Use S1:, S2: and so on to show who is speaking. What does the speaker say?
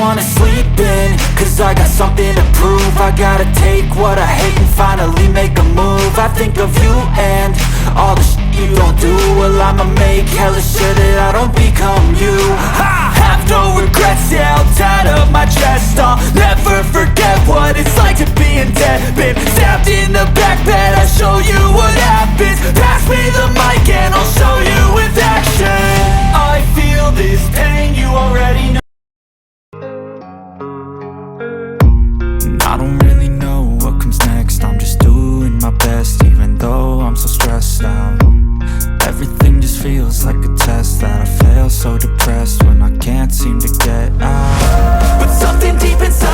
S1: wanna sleep in, cause I got something to prove. I gotta take what I hate and finally make a move. I think of you and all the shit you don't do. Well, I'ma make hella sure that I don't become you. I have no regrets, yeah, I'll tie up my chest. I'll never forget what it's like to be in debt. Been stabbed in the back bed, I'll show you what happens. Pass me the mic and I'll show you with action. I feel this pain, you already know. I don't really know what comes next. I'm just doing my best, even though I'm so stressed out. Everything just feels like a test that I fail, so depressed when I can't seem to get out. But something deep inside